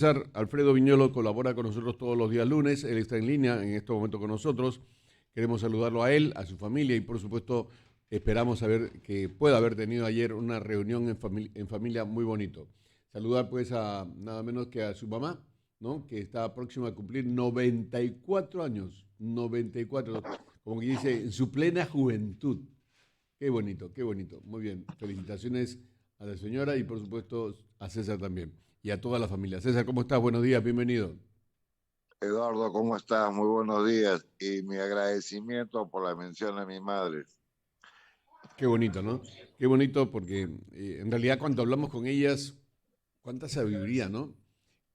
César Alfredo Viñolo colabora con nosotros todos los días lunes. Él está en línea en este momento con nosotros. Queremos saludarlo a él, a su familia y por supuesto esperamos saber que pueda haber tenido ayer una reunión en familia muy bonito. Saludar pues a nada menos que a su mamá, ¿no? Que está próxima a cumplir 94 años. 94, como que dice, en su plena juventud. Qué bonito, qué bonito. Muy bien. Felicitaciones a la señora y por supuesto a César también. Y a toda la familia. César, ¿cómo estás? Buenos días, bienvenido. Eduardo, ¿cómo estás? Muy buenos días y mi agradecimiento por la mención a mi madre. Qué bonito, ¿no? Qué bonito porque en realidad cuando hablamos con ellas, cuánta sabiduría, ¿no?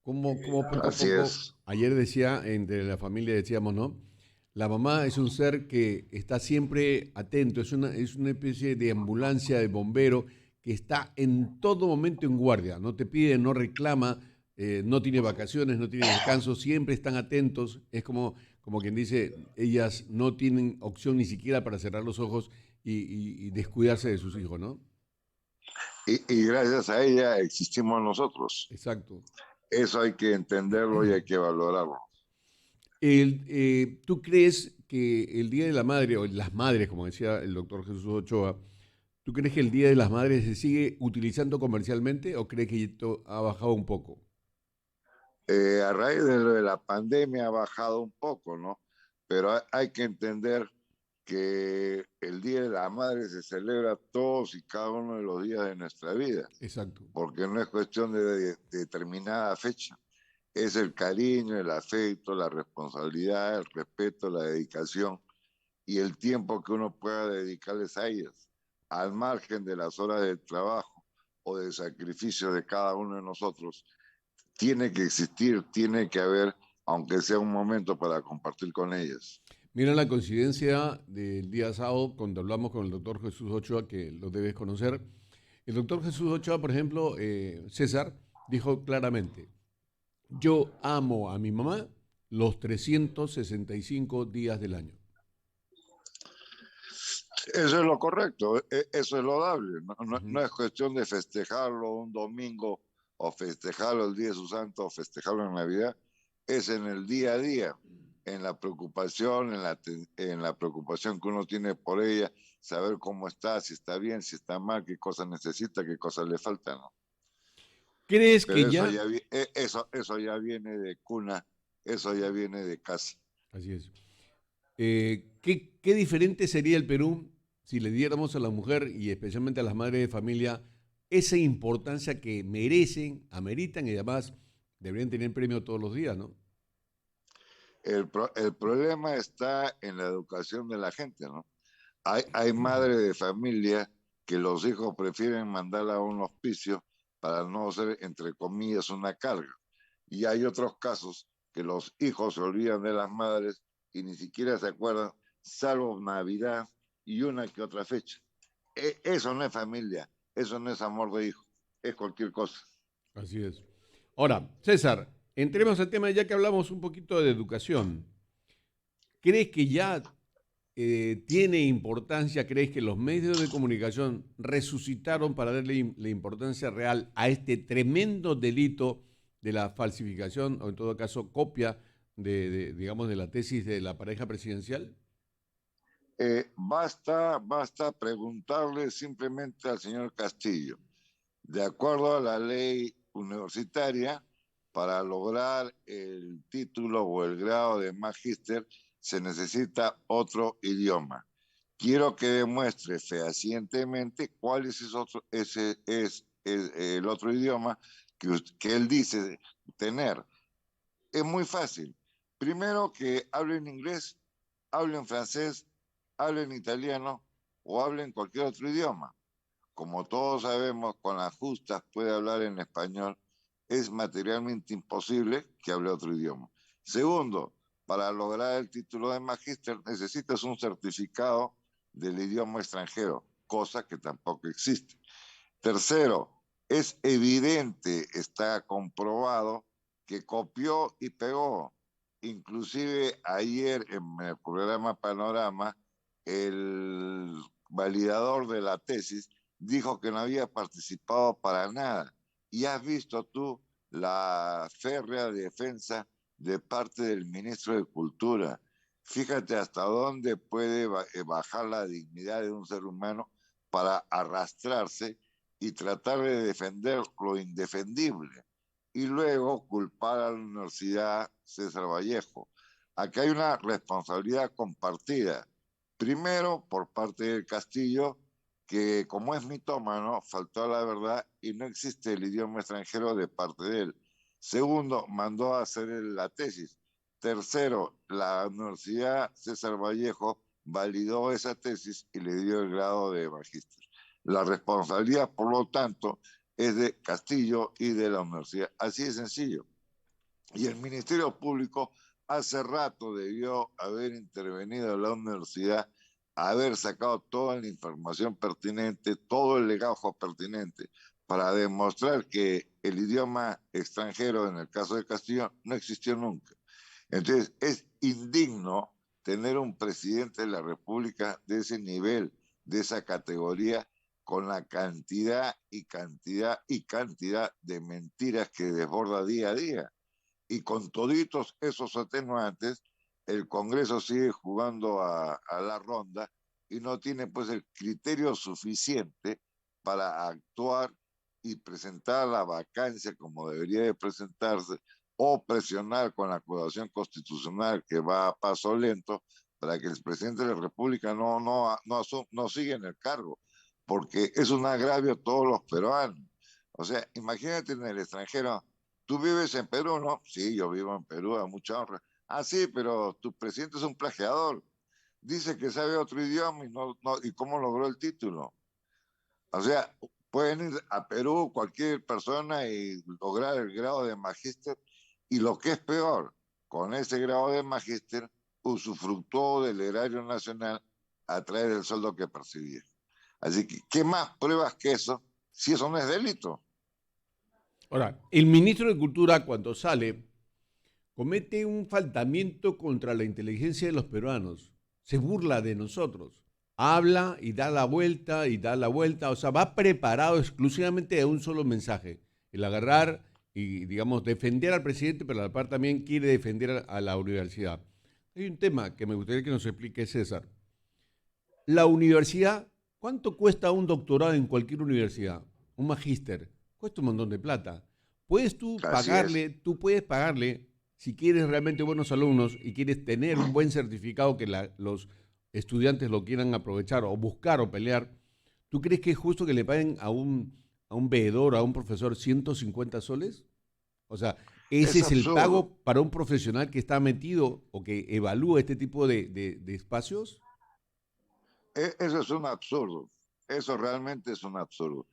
Cómo poco a Así poco, es. ayer decía, entre la familia decíamos, ¿no? La mamá es un ser que está siempre atento, es una especie de ambulancia, de bombero, que está en todo momento en guardia, no te pide, no reclama, no tiene vacaciones, no tiene descanso, siempre están atentos, es como quien dice, ellas no tienen opción ni siquiera para cerrar los ojos y descuidarse de sus hijos, ¿no? Y gracias a ella existimos nosotros. Exacto. Eso hay que entenderlo y hay que valorarlo. ¿Tú crees que el Día de la Madre, o las madres, como decía el doctor Jesús Ochoa, ¿tú crees que el Día de las Madres se sigue utilizando comercialmente o crees que esto ha bajado un poco? A raíz de lo de la pandemia ha bajado un poco, ¿no? Pero hay que entender que el Día de la Madre se celebra todos y cada uno de los días de nuestra vida, Exacto. porque no es cuestión de determinada fecha. Es el cariño, el afecto, la responsabilidad, el respeto, la dedicación y el tiempo que uno pueda dedicarles a ellas, al margen de las horas de trabajo o de sacrificio de cada uno de nosotros. Tiene que existir, tiene que haber, aunque sea un momento para compartir con ellas. Mira la coincidencia del día sábado cuando hablamos con el doctor Jesús Ochoa, que lo debes conocer. El doctor Jesús Ochoa, por ejemplo, César, dijo claramente, yo amo a mi mamá los 365 días del año. Eso es lo correcto, eso es lo dable. No Ujú. es cuestión de festejarlo un domingo o festejarlo el día de su santo o festejarlo en Navidad. Es en el día a día, en la preocupación, en la preocupación que uno tiene por ella, saber cómo está, si está bien, si está mal, qué cosas necesita, qué cosas le faltan, ¿no? ¿Crees que Pero ya? eso ya viene de cuna, eso ya viene de casa. Así es. ¿Qué diferente sería el Perú si le diéramos a la mujer y especialmente a las madres de familia esa importancia que merecen, ameritan y además deberían tener premio todos los días, ¿no? El problema está en la educación de la gente, ¿no? Hay madres de familia que los hijos prefieren mandarla a un hospicio para no ser, entre comillas, una carga. Y hay otros casos que los hijos se olvidan de las madres y ni siquiera se acuerdan, salvo Navidad y una que otra fecha. Eso no es familia, eso no es amor de hijo, es cualquier cosa. Así es. Ahora, César, entremos al tema ya que hablamos un poquito de educación. ¿Crees que ya tiene importancia, crees que los medios de comunicación resucitaron para darle la importancia real a este tremendo delito de la falsificación o en todo caso copia digamos, de la tesis de la pareja presidencial? Basta preguntarle simplemente al señor Castillo. De acuerdo a la ley universitaria, para lograr el título o el grado de magíster se necesita otro idioma. Quiero que demuestre fehacientemente cuál es el otro idioma que él dice tener. Es muy fácil. Primero que hable en inglés, hable en francés, hable en italiano o hable en cualquier otro idioma. Como todos sabemos, con las justas puede hablar en español. Es materialmente imposible que hable otro idioma. Segundo, para lograr el título de magíster necesitas un certificado del idioma extranjero, cosa que tampoco existe. Tercero, es evidente, está comprobado que copió y pegó. Inclusive ayer en el programa Panorama, el validador de la tesis dijo que no había participado para nada. Y has visto tú la férrea defensa de parte del ministro de Cultura. Fíjate hasta dónde puede bajar la dignidad de un ser humano para arrastrarse y tratar de defender lo indefendible y luego culpar a la Universidad César Vallejo. Aquí hay una responsabilidad compartida. Primero, por parte del Castillo, que como es mitómano, faltó a la verdad y no existe el idioma extranjero de parte de él. Segundo, mandó a hacer la tesis. Tercero, la Universidad César Vallejo validó esa tesis y le dio el grado de magíster. La responsabilidad, por lo tanto, es de Castillo y de la universidad. Así de sencillo. Y el Ministerio Público hace rato debió haber intervenido en la universidad, haber sacado toda la información pertinente, todo el legajo pertinente, para demostrar que el idioma extranjero, en el caso de Castillo, no existió nunca. Entonces, es indigno tener un presidente de la República de ese nivel, de esa categoría, con la cantidad de mentiras que desborda día a día. Y con toditos esos atenuantes, el Congreso sigue jugando a la ronda y no tiene pues el criterio suficiente para actuar y presentar la vacancia como debería de presentarse, o presionar con la acusación constitucional que va a paso lento para que el presidente de la República no siga en el cargo, porque es un agravio a todos los peruanos. O sea, imagínate en el extranjero, tú vives en Perú, ¿no? Sí, yo vivo en Perú, a mucha honra. Ah, sí, pero tu presidente es un plagiador. Dice que sabe otro idioma y cómo logró el título. O sea, pueden ir a Perú cualquier persona y lograr el grado de magíster, y lo que es peor, con ese grado de magíster usufructuó del erario nacional a través del sueldo que percibía. Así que, ¿qué más pruebas que eso? Si eso no es delito. Ahora, el ministro de Cultura, cuando sale, comete un faltamiento contra la inteligencia de los peruanos. Se burla de nosotros. Habla y da la vuelta y da la vuelta. O sea, va preparado exclusivamente a un solo mensaje. El agarrar y, digamos, defender al presidente, pero a la par también quiere defender a la universidad. Hay un tema que me gustaría que nos explique César. La universidad, ¿cuánto cuesta un doctorado en cualquier universidad? Un magíster. Cuesta un montón de plata. Así es. Tú puedes pagarle, si quieres realmente buenos alumnos y quieres tener un buen certificado que los estudiantes lo quieran aprovechar o buscar o pelear, ¿tú crees que es justo que le paguen a un veedor, a un profesor 150 soles? O sea, ese Es es el absurdo. pago para un profesional que está metido o que evalúa este tipo de espacios. Eso es un absurdo. Eso realmente es un absurdo.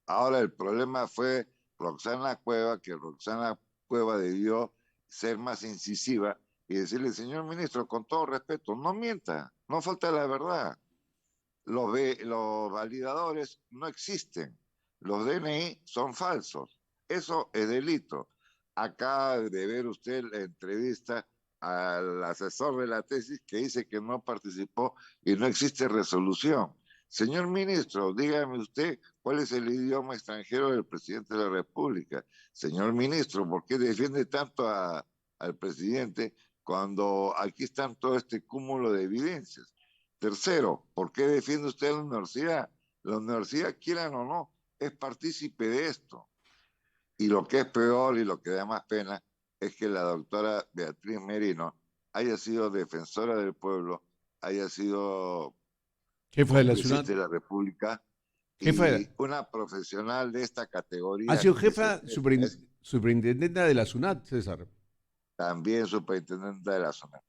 Ahora el problema fue Roxana Cueva, que Roxana Cueva debió ser más incisiva y decirle, señor ministro, con todo respeto, no mienta, no falta la verdad. Los validadores no existen. Los DNI son falsos. Eso es delito. Acaba de ver usted la entrevista al asesor de la tesis que dice que no participó y no existe resolución. Señor ministro, dígame usted cuál es el idioma extranjero del presidente de la República. Señor ministro, ¿por qué defiende tanto al presidente cuando aquí están todo este cúmulo de evidencias? Tercero, ¿por qué defiende usted a la universidad? La universidad, quieran o no, es partícipe de esto. Y lo que es peor y lo que da más pena es que la doctora Beatriz Merino haya sido defensora del pueblo, haya sido Jefa de la ciudad. congresista de la República Jefa de, y una profesional de esta Ha categoría sido que se jefa es superintendente de la SUNAT, César. también superintendente de la zona.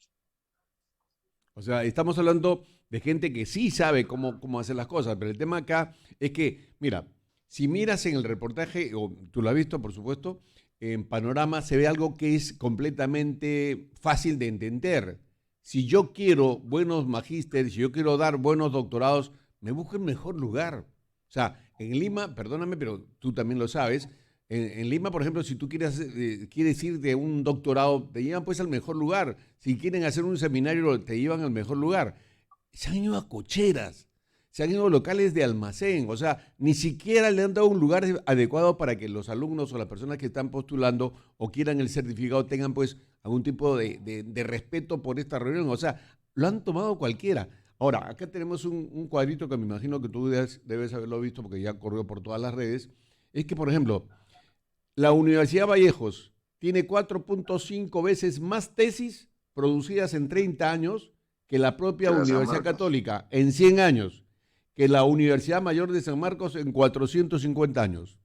O sea, estamos hablando de gente que sí sabe cómo hacer las cosas, pero el tema acá es que, mira, si miras en el reportaje, o tú lo has visto, por supuesto, en Panorama se ve algo que es completamente fácil de entender. Si yo quiero buenos magísteres, si yo quiero dar buenos doctorados, me busco el mejor lugar. O sea, en Lima, perdóname, pero tú también lo sabes, en Lima, por ejemplo, si tú quieres ir de un doctorado, te llevan pues al mejor lugar. Si quieren hacer un seminario, te llevan al mejor lugar. Se han ido a cocheras, se han ido a locales de almacén, o sea, ni siquiera le han dado un lugar adecuado para que los alumnos o las personas que están postulando o quieran el certificado tengan pues algún tipo de respeto por esta reunión, o sea, lo han tomado cualquiera. Ahora, acá tenemos un cuadrito que me imagino que tú debes haberlo visto porque ya corrió por todas las redes, es que, por ejemplo, la Universidad Vallejos tiene 4.5 veces más tesis producidas en 30 años que la propia que la San Universidad Marcos. Católica en 100 años, que la Universidad Mayor de San Marcos en 450 años.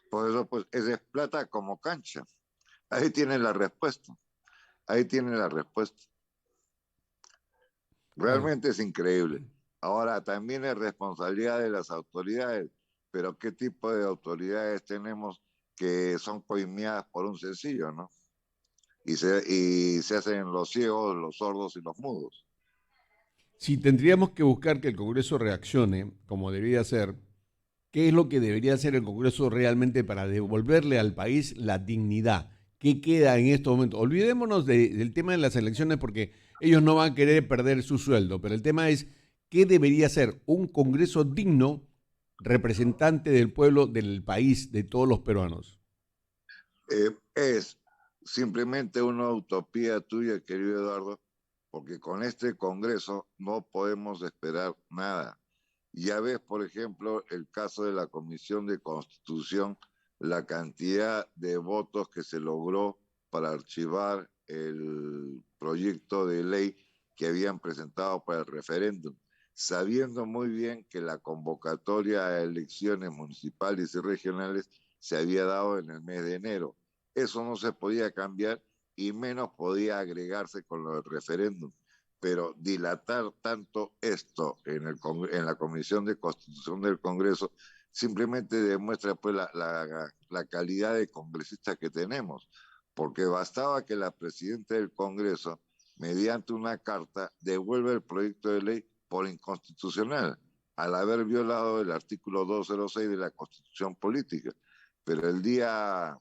Por eso, pues, esa es plata como cancha. Ahí tiene la respuesta. Ahí tiene la respuesta. Claro. Realmente es increíble. Ahora, también es responsabilidad de las autoridades, pero ¿qué tipo de autoridades tenemos que son coimiadas por un sencillo, ¿no? Y se hacen los ciegos, los sordos y los mudos. Si tendríamos que buscar que el Congreso reaccione como debería ser, ¿qué es lo que debería hacer el Congreso realmente para devolverle al país la dignidad? ¿Qué queda en estos momentos? Olvidémonos del tema de las elecciones porque ellos no van a querer perder su sueldo, pero el tema es qué debería ser un Congreso digno, representante del pueblo, del país, de todos los peruanos. Es simplemente una utopía tuya, querido Eduardo, porque con este Congreso no podemos esperar nada. Ya ves, por ejemplo, el caso de la Comisión de Constitución, la cantidad de votos que se logró para archivar el proyecto de ley que habían presentado para el referéndum, sabiendo muy bien que la convocatoria a elecciones municipales y regionales se había dado en el mes de enero. Eso no se podía cambiar y menos podía agregarse con lo del referéndum, pero dilatar tanto esto en la Comisión de Constitución del Congreso simplemente demuestra pues la calidad de congresistas que tenemos, porque bastaba que la presidenta del Congreso, mediante una carta, devuelva el proyecto de ley por inconstitucional, al haber violado el artículo 206 de la Constitución Política. Pero el día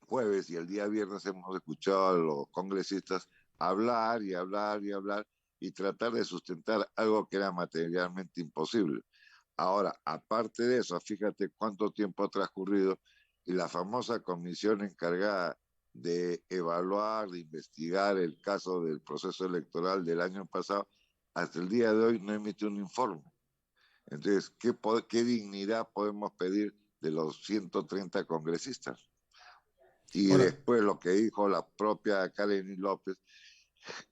jueves y el día viernes hemos escuchado a los congresistas hablar y hablar y hablar y tratar de sustentar algo que era materialmente imposible. Ahora, aparte de eso, fíjate cuánto tiempo ha transcurrido y la famosa comisión encargada de evaluar, de investigar el caso del proceso electoral del año pasado, hasta el día de hoy no emite un informe. Entonces, ¿qué dignidad podemos pedir de los 130 congresistas? Y Ahora, después lo que dijo la propia Karen López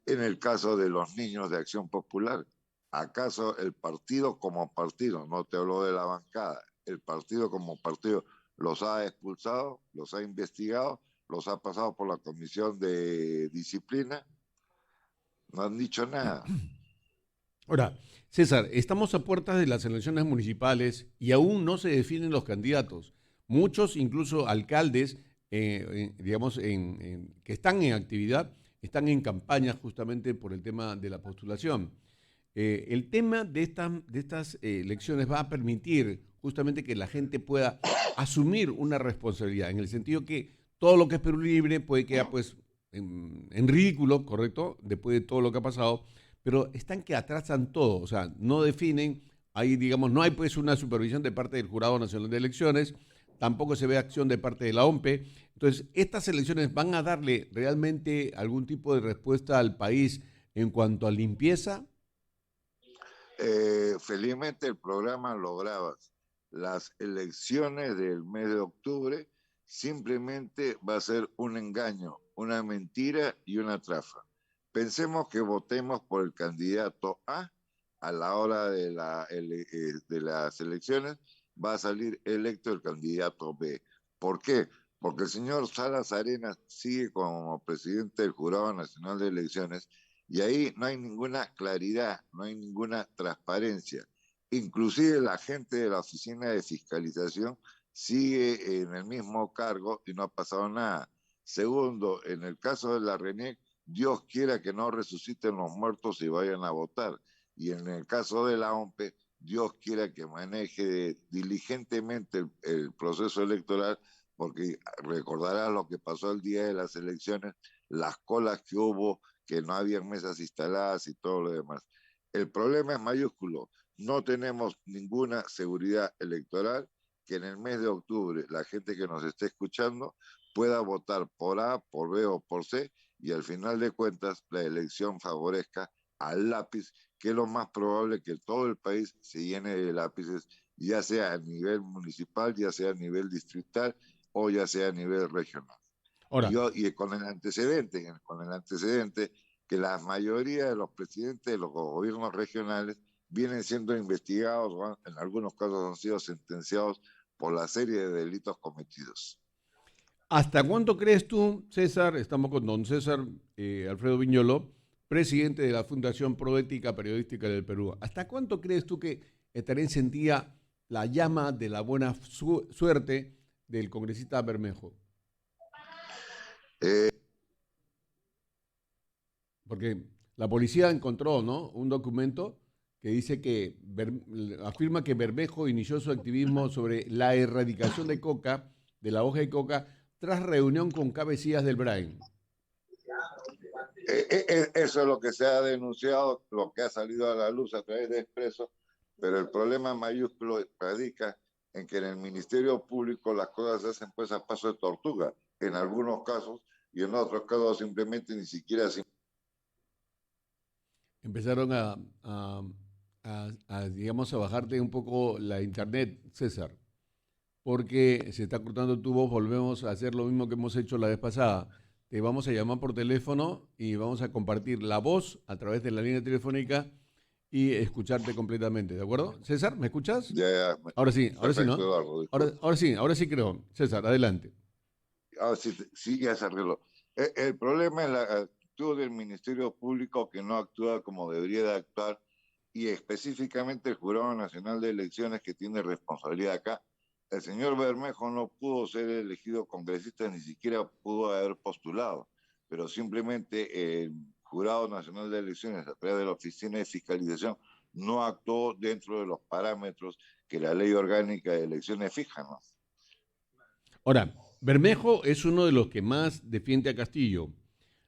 en el caso de los niños de Acción Popular. ¿Acaso el partido como partido, no te hablo de la bancada, el partido como partido los ha expulsado, los ha investigado, los ha pasado por la comisión de disciplina? No han dicho nada. ahora, César, estamos a puertas de las elecciones municipales y aún no se definen los candidatos. Muchos, incluso alcaldes, digamos, que están en actividad, están en campaña justamente por el tema de la postulación. El tema de estas elecciones va a permitir justamente que la gente pueda asumir una responsabilidad, en el sentido que todo lo que es Perú Libre puede quedar pues en ridículo, ¿correcto? Después de todo lo que ha pasado, pero están que atrasan todo, o sea, no definen, ahí digamos, no hay pues una supervisión de parte del Jurado Nacional de Elecciones, tampoco se ve acción de parte de la OMPE. Entonces, estas elecciones van a darle realmente algún tipo de respuesta al país en cuanto a limpieza. Felizmente el programa lo grabas. Las elecciones del mes de octubre simplemente va a ser un engaño, una mentira y una trafa. Pensemos que votemos por el candidato a la hora de las elecciones va a salir electo el candidato B. ¿Por qué? Porque el señor Salas Arenas sigue como presidente del Jurado Nacional de Elecciones y ahí no hay ninguna claridad, no hay ninguna transparencia. Inclusive la gente de la Oficina de Fiscalización sigue en el mismo cargo y no ha pasado nada. Segundo, en el caso de la RENIEC, Dios quiera que no resuciten los muertos y vayan a votar. Y en el caso de la OMPE, Dios quiera que maneje diligentemente el proceso electoral, porque recordarás lo que pasó el día de las elecciones, las colas que hubo, que no había mesas instaladas y todo lo demás. El problema es mayúsculo. No tenemos ninguna seguridad electoral que en el mes de octubre la gente que nos esté escuchando pueda votar por A, por B o por C y al final de cuentas la elección favorezca al lápiz, que es lo más probable que todo el país se llene de lápices, ya sea a nivel municipal, ya sea a nivel distrital o ya sea a nivel regional. Ahora, Y con el antecedente que la mayoría de los presidentes de los gobiernos regionales vienen siendo investigados o en algunos casos han sido sentenciados por la serie de delitos cometidos. ¿hasta cuánto crees tú, César? Estamos con don César Alfredo Viñolo, presidente de la Fundación Proética Periodística del Perú. ¿Hasta cuánto crees tú que estará encendida la llama de la buena suerte del congresista Bermejo? Eh, Porque la policía encontró, ¿no?, un documento que dice que afirma que Bermejo inició su activismo sobre la erradicación de coca, de la hoja de coca, tras reunión con cabecillas del Brain. Eso es lo que se ha denunciado, lo que ha salido a la luz a través de Expreso, pero el problema mayúsculo radica en que en el Ministerio Público las cosas se hacen pues a paso de tortuga, en algunos casos, y en otros casos simplemente ni siquiera se... Empezaron digamos, a bajarte un poco la internet, César, porque se está cortando tu voz. Volvemos a hacer lo mismo que hemos hecho la vez pasada. Te vamos a llamar por teléfono y vamos a compartir la voz a través de la línea telefónica y escucharte completamente, ¿de acuerdo? César, ¿me escuchas? Ya, Ahora sí, perfecto, ¿no? Eduardo. Ahora sí creo. César, adelante. Sí, sí, ya se arregló. El problema es la actitud del Ministerio Público que no actúa como debería de actuar y específicamente el Jurado Nacional de Elecciones que tiene responsabilidad acá. El señor Bermejo no pudo ser elegido congresista, ni siquiera pudo haber postulado, pero simplemente el Jurado Nacional de Elecciones, a través de la Oficina de Fiscalización, no actuó dentro de los parámetros que la Ley Orgánica de Elecciones fija, ¿no? Ahora, Bermejo es uno de los que más defiende a Castillo.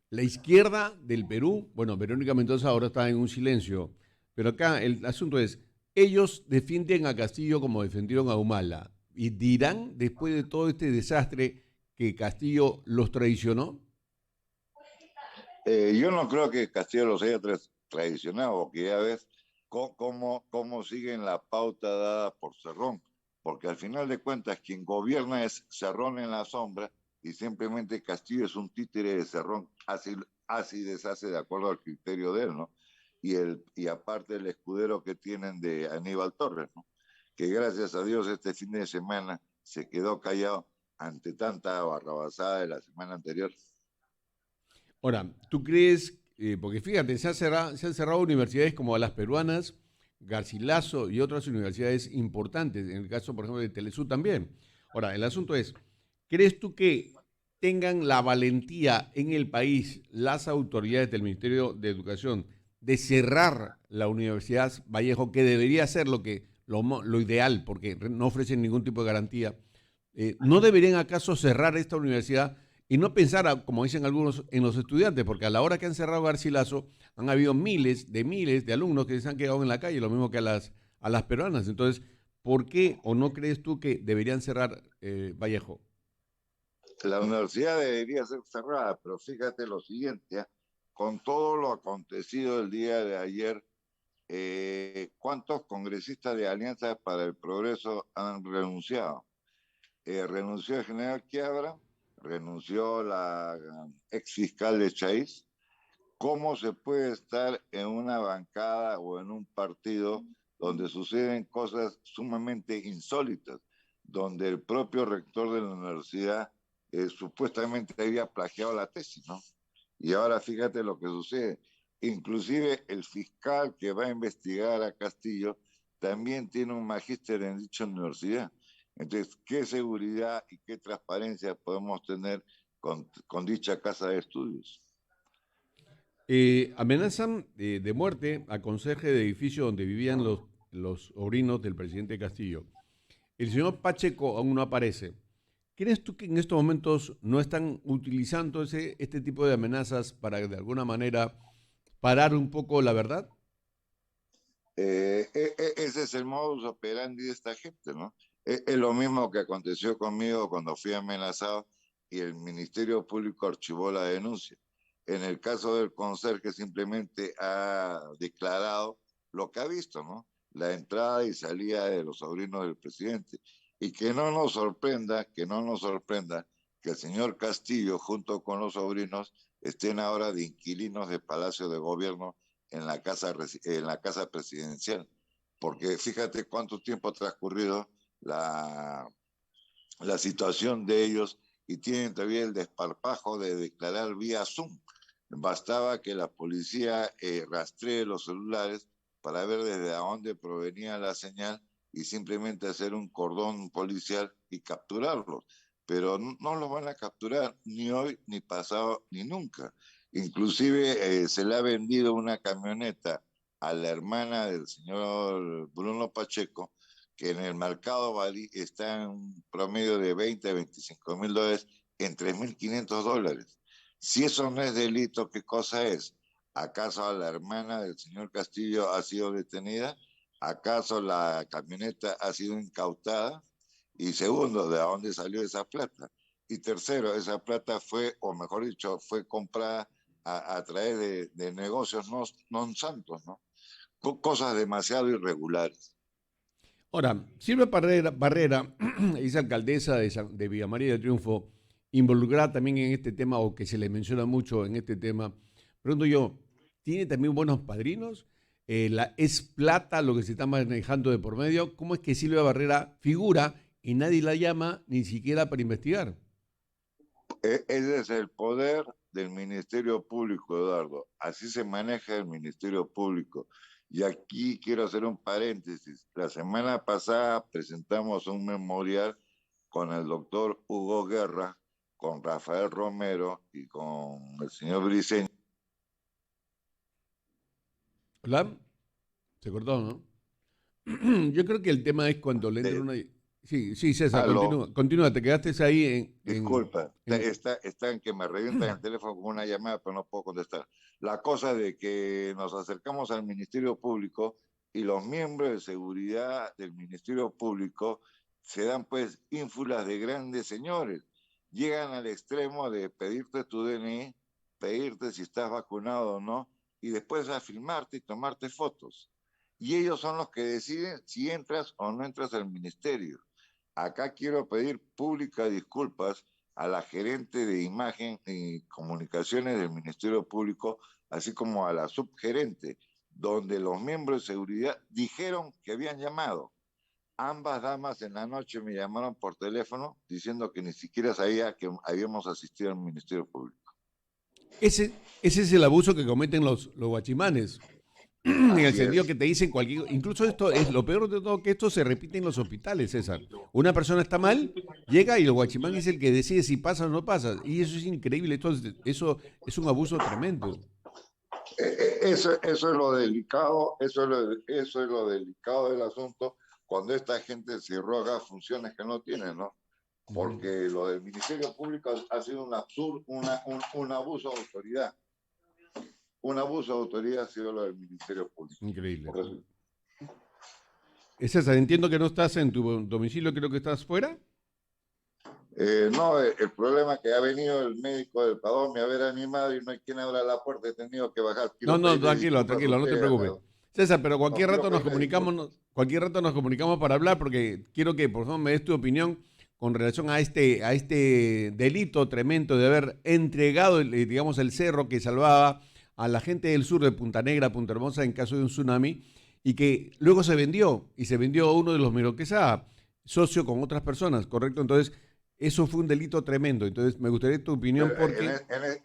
La izquierda del Perú, bueno, Verónica Mendoza ahora está en un silencio, pero acá el asunto es, ellos defienden a Castillo como defendieron a Humala y dirán después de todo este desastre que Castillo los traicionó. Yo no creo que Castillo los haya traicionado, porque ya ves cómo siguen la pauta dada por Cerrón, porque al final de cuentas quien gobierna es Cerrón en la sombra y simplemente Castillo es un títere de Cerrón, así deshace de acuerdo al criterio de él, ¿no? Y aparte el escudero que tienen de Aníbal Torres, ¿no? Que gracias a Dios este fin de semana se quedó callado ante tanta barrabasada de la semana anterior. Ahora, ¿tú crees, porque fíjate, se han cerrado universidades como las peruanas, Garcilaso y otras universidades importantes, en el caso, por ejemplo, de Telesur también? Ahora, el asunto es, ¿crees tú que tengan la valentía en el país las autoridades del Ministerio de Educación de cerrar la Universidad Vallejo, que debería ser lo ideal, porque no ofrecen ningún tipo de garantía? ¿No deberían acaso cerrar esta universidad y no pensar, como dicen algunos, en los estudiantes? Porque a la hora que han cerrado Garcilaso, han habido miles de alumnos que se han quedado en la calle, lo mismo que a las peruanas. Entonces, ¿por qué o no crees tú que deberían cerrar Vallejo? La universidad debería ser cerrada, pero fíjate lo siguiente, ¿eh? Con todo lo acontecido el día de ayer, ¿cuántos congresistas de Alianza para el Progreso han renunciado? Renunció el general Quiabra, renunció la ex fiscal de Chaiz. ¿Cómo se puede estar en una bancada o en un partido donde suceden cosas sumamente insólitas, donde el propio rector de la universidad supuestamente había plagiado la tesis, ¿no? Y ahora fíjate lo que sucede. Inclusive el fiscal que va a investigar a Castillo también tiene un magíster en dicha universidad. Entonces, ¿qué seguridad y qué transparencia podemos tener con dicha casa de estudios? Amenazan de muerte a conserje de edificio donde vivían los sobrinos del presidente Castillo. El señor Pacheco aún no aparece. ¿Crees tú que en estos momentos no están utilizando este tipo de amenazas para de alguna manera parar un poco la verdad? Ese es el modus operandi de esta gente, ¿no? Es lo mismo que aconteció conmigo cuando fui amenazado y el Ministerio Público archivó la denuncia. En el caso del conserje simplemente ha declarado lo que ha visto, ¿no? La entrada y salida de los sobrinos del presidente. Y que no nos sorprenda que el señor Castillo junto con los sobrinos estén ahora de inquilinos de Palacio de Gobierno en la casa presidencial, porque fíjate cuánto tiempo ha transcurrido la, la situación de ellos y tienen todavía el desparpajo de declarar vía Zoom. Bastaba que la policía rastree los celulares para ver desde dónde provenía la señal y simplemente hacer un cordón policial y capturarlos. Pero no los van a capturar ni hoy, ni pasado, ni nunca. Inclusive se le ha vendido una camioneta a la hermana del señor Bruno Pacheco, que en el mercado está en un promedio de 20 a 25 mil dólares en $3.500. Si eso no es delito, ¿qué cosa es? ¿Acaso la hermana del señor Castillo ha sido detenida? ¿Acaso la camioneta ha sido incautada? Y segundo, ¿de dónde salió esa plata? Y tercero, esa plata fue, o mejor dicho, fue comprada a través de negocios non santos, ¿no? Cosas demasiado irregulares. Ahora, Silvia Barrera es alcaldesa de Villa María del Triunfo, involucrada también en este tema, o que se le menciona mucho en este tema. Pregunto yo, ¿tiene también buenos padrinos? ¿Es plata lo que se está manejando de por medio? ¿Cómo es que Silvia Barrera figura y nadie la llama ni siquiera para investigar? Ese es el poder del Ministerio Público, Eduardo. Así se maneja el Ministerio Público. Y aquí quiero hacer un paréntesis. La semana pasada presentamos un memorial con el doctor Hugo Guerra, con Rafael Romero y con el señor Briceño. ¿Hola? Se cortó, ¿no? Yo creo que el tema es cuando le entra una... Sí, sí, César, Aló, continúa, te quedaste ahí disculpa, en- está en que me revientan el teléfono con una llamada, pero no puedo contestar. La cosa de que nos acercamos al Ministerio Público y los miembros de seguridad del Ministerio Público se dan pues ínfulas de grandes señores. Llegan al extremo de pedirte tu DNI, pedirte si estás vacunado o no, y después a filmarte y tomarte fotos. Y ellos son los que deciden si entras o no entras al ministerio. Acá quiero pedir públicas disculpas a la gerente de imagen y comunicaciones del Ministerio Público, así como a la subgerente, donde los miembros de seguridad dijeron que habían llamado. Ambas damas en la noche me llamaron por teléfono diciendo que ni siquiera sabía que habíamos asistido al Ministerio Público. ese es el abuso que cometen los guachimanes. En el Así sentido es. que te dicen cualquier... Incluso esto es lo peor de todo, que esto se repite en los hospitales, César. Una persona está mal, llega y el guachimán es el que decide si pasa o no pasa. Y eso es increíble, eso es un abuso tremendo. Eso es lo delicado, eso es lo delicado del asunto cuando esta gente se roga funciones que no tiene, ¿no? Ujú. Porque lo del Ministerio Público ha sido un absurdo, un abuso de autoridad. Un abuso de autoridad ha sido lo del Ministerio Público. Increíble. Por eso, César, entiendo que no estás en tu domicilio, creo que estás fuera. no, el problema es que ha venido el médico del Padón a ver a mi madre y no hay quien abra la puerta, he tenido que bajar. No, Quiero no, pedirle tranquilo, disculpas a tranquilo, no te ustedes, preocupes. ¿no? César, pero No, cualquier quiero rato nos pedirle comunicamos, disculpas. cualquier rato nos comunicamos para hablar, porque quiero que por favor me des tu opinión con relación a este delito tremendo de haber entregado, digamos, el cerro que salvaba a la gente del sur de Punta Negra, Punta Hermosa, en caso de un tsunami, y que luego se vendió, y se vendió a uno de los Miroquesa, socio con otras personas, ¿correcto? Entonces, eso fue un delito tremendo. Entonces, me gustaría tu opinión Pero porque...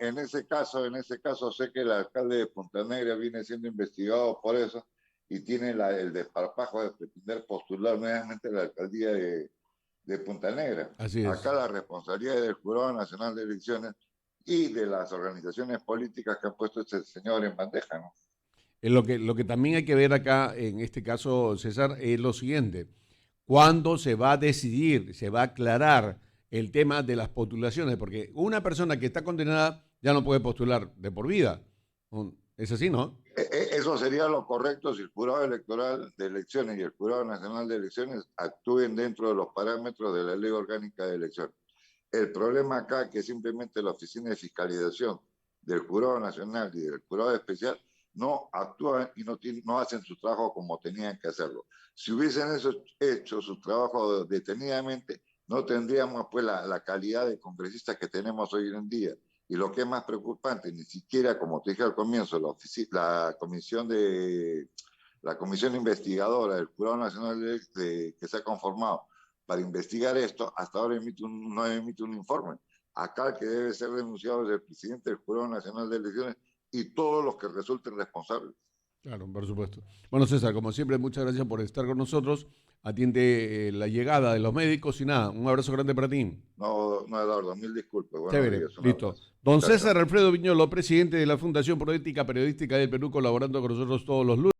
en ese caso sé que el alcalde de Punta Negra viene siendo investigado por eso y tiene el desparpajo de pretender postular nuevamente la alcaldía de Punta Negra. Así Acá es. la responsabilidad es del Jurado Nacional de Elecciones y de las organizaciones políticas que han puesto a este señor en bandeja, ¿no? Lo que también hay que ver acá, en este caso, César, es lo siguiente. ¿Cuándo se va a decidir, se va a aclarar el tema de las postulaciones? Porque una persona que está condenada ya no puede postular de por vida. ¿Es así, no? Eso sería lo correcto si el Jurado Electoral de Elecciones y el Jurado Nacional de Elecciones actúen dentro de los parámetros de la Ley Orgánica de Elecciones. El problema acá es que simplemente la Oficina de Fiscalización del Jurado Nacional y del Jurado Especial no actúan y no hacen su trabajo como tenían que hacerlo. Si hubiesen hecho su trabajo detenidamente, no tendríamos pues la calidad de congresistas que tenemos hoy en día. Y lo que es más preocupante, ni siquiera, como te dije al comienzo, la comisión investigadora del Jurado Nacional que se ha conformado para investigar esto, hasta ahora no emite un informe. Acá el que debe ser denunciado es el presidente del Jurado Nacional de Elecciones y todos los que resulten responsables. Claro, por supuesto. Bueno, César, como siempre, muchas gracias por estar con nosotros. Atiende la llegada de los médicos y nada, un abrazo grande para ti. No, no, Eduardo, mil disculpas. Buenos Chévere, días, un listo. abrazo. Don Chao, César chao. Alfredo Viñolo, presidente de la Fundación Pro Ética Periodística del Perú, colaborando con nosotros todos los lunes.